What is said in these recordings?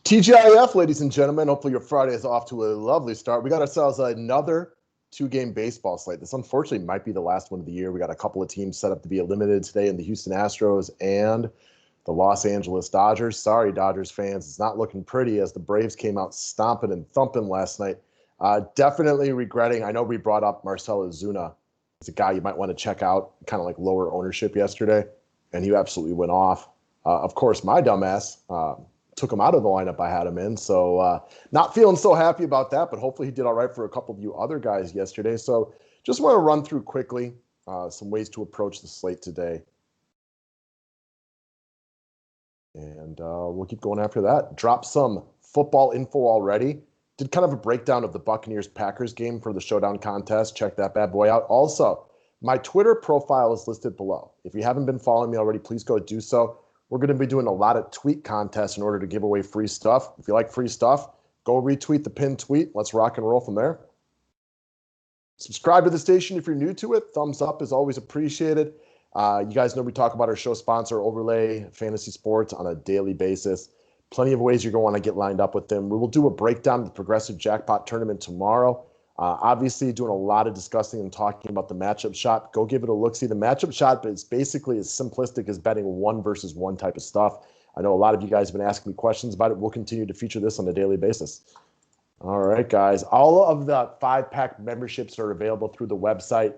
TGIF, ladies and gentlemen. Hopefully your Friday is off to a lovely start. We got ourselves another two-game baseball slate. This unfortunately might be the last one of the year. We got a couple of teams set up to be eliminated today in the Houston Astros and the Los Angeles Dodgers. Sorry, Dodgers fans. It's not looking pretty as the Braves came out stomping and thumping last night. Definitely regretting. I know we brought up Marcell Ozuna. He's a guy you might want to check out, kind of like lower ownership yesterday, and he absolutely went off. Of course, my dumbass took him out of the lineup I had him in. So not feeling so happy about that, but hopefully he did all right for a couple of you other guys yesterday. So just want to run through quickly some ways to approach the slate today. And we'll keep going after that. Drop some football info already. Did kind of a breakdown of the Buccaneers-Packers game for the Showdown contest. Check that bad boy out. Also, my Twitter profile is listed below. If you haven't been following me already, please go do so. We're going to be doing a lot of tweet contests in order to give away free stuff. If you like free stuff, go retweet the pinned tweet. Let's rock and roll from there. Subscribe to the station if you're new to it. Thumbs up is always appreciated. You guys know we talk about our show sponsor, Overlay Fantasy Sports, on a daily basis. Plenty of ways you're going to want to get lined up with them. We will do a breakdown of the Progressive Jackpot Tournament tomorrow. Obviously, doing a lot of discussing and talking about the matchup shot. Go give it a look-see. The matchup shot is basically as simplistic as betting one versus one type of stuff. I know a lot of you guys have been asking me questions about it. We'll continue to feature this on a daily basis. All right, guys. All of the 5-pack memberships are available through the website.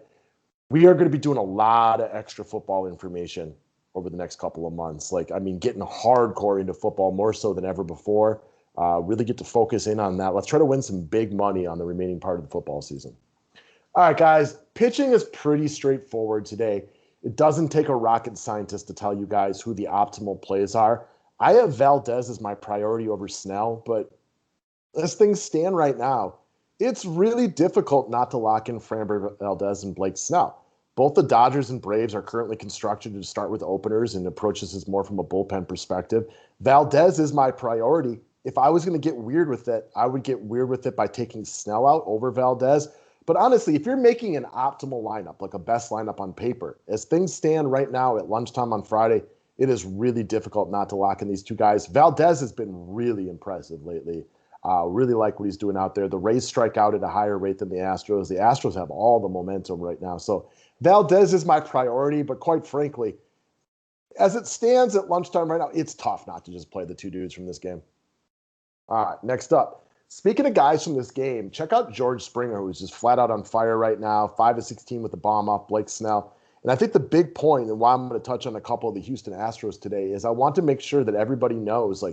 We are going to be doing a lot of extra football information over the next couple of months. Getting hardcore into football more so than ever before. Really get to focus in on that. Let's try to win some big money on the remaining part of the football season. All right, guys. Pitching is pretty straightforward today. It doesn't take a rocket scientist to tell you guys who the optimal plays are. I have Valdez as my priority over Snell, but as things stand right now, it's really difficult not to lock in Framber Valdez and Blake Snell. Both the Dodgers and Braves are currently constructed to start with openers and approaches this more from a bullpen perspective. Valdez is my priority. If I was going to get weird with it, I would get weird with it by taking Snell out over Valdez. But honestly, if you're making an optimal lineup, like a best lineup on paper, as things stand right now at lunchtime on Friday, it is really difficult not to lock in these two guys. Valdez has been really impressive lately. Really like what he's doing out there. The Rays strike out at a higher rate than the Astros. The Astros have all the momentum right now. So Valdez is my priority, but quite frankly, as it stands at lunchtime right now, it's tough not to just play the two dudes from this game. All right, next up. Speaking of guys from this game, check out George Springer, who's just flat out on fire right now, 5-16 with the bomb off Blake Snell. And I think the big point, and why I'm going to touch on a couple of the Houston Astros today, is I want to make sure that everybody knows,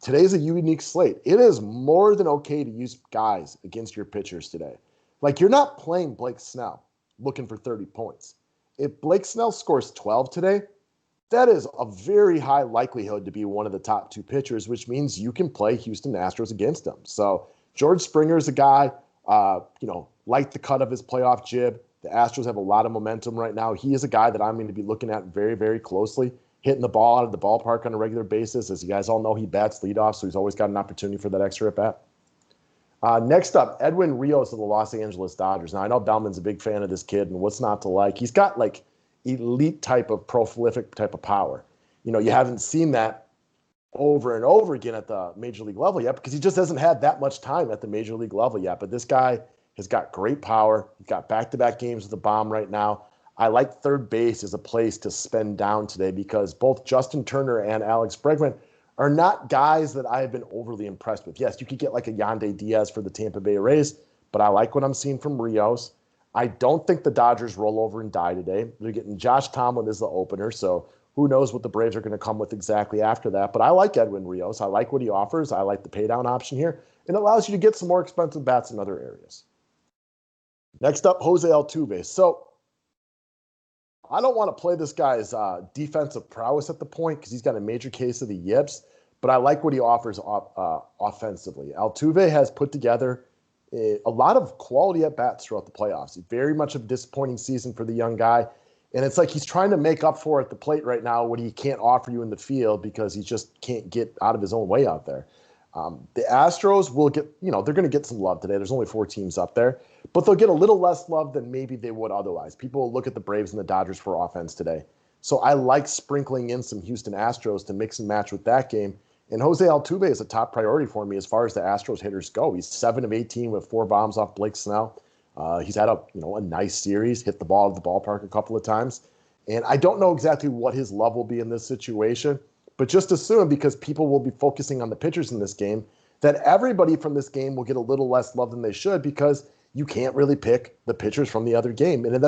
today's a unique slate. It is more than okay to use guys against your pitchers today. You're not playing Blake Snell looking for 30 points. If Blake Snell scores 12 today, that is a very high likelihood to be one of the top two pitchers, which means you can play Houston Astros against them. So George Springer is a guy, like the cut of his playoff jib. The Astros have a lot of momentum right now. He is a guy that I'm going to be looking at very, very closely, hitting the ball out of the ballpark on a regular basis. As you guys all know, he bats leadoff, so he's always got an opportunity for that extra at-bat. Next up, Edwin Rios of the Los Angeles Dodgers. Now, I know Bellman's a big fan of this kid, and what's not to like? He's got, elite type of prolific type of power. You haven't seen that over and over again at the major league level yet because he just hasn't had that much time at the major league level yet. But this guy has got great power. He's got back-to-back games with a bomb right now. I like third base as a place to spend down today because both Justin Turner and Alex Bregman are not guys that I have been overly impressed with. Yes, you could get like a Yandy Diaz for the Tampa Bay Rays, but I like what I'm seeing from Rios. I don't think the Dodgers roll over and die today. They're getting Josh Tomlin as the opener, so who knows what the Braves are going to come with exactly after that. But I like Edwin Rios. I like what he offers. I like the paydown option here. It allows you to get some more expensive bats in other areas. Next up, Jose Altuve. So I don't want to play this guy's defensive prowess at the point because he's got a major case of the yips, but I like what he offers offensively. Altuve has put together a lot of quality at-bats throughout the playoffs. Very much a disappointing season for the young guy. And it's like he's trying to make up for at the plate right now what he can't offer you in the field because he just can't get out of his own way out there. The Astros will get, they're going to get some love today. There's only 4 teams up there, but they'll get a little less love than maybe they would otherwise. People will look at the Braves and the Dodgers for offense today. So I like sprinkling in some Houston Astros to mix and match with that game And Jose Altuve is a top priority for me as far as the Astros hitters go. He's 7 of 18 with 4 bombs off Blake Snell. He's had a nice series, hit the ball at the ballpark a couple of times. And I don't know exactly what his love will be in this situation, but just assume, because people will be focusing on the pitchers in this game, that everybody from this game will get a little less love than they should, because you can't really pick the pitchers from the other game. And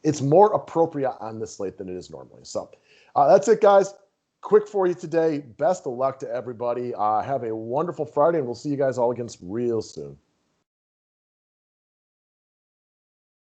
it's more appropriate on this slate than it is normally. So that's it, guys. Quick for you today. Best of luck to everybody. Have a wonderful Friday, and we'll see you guys all again real soon.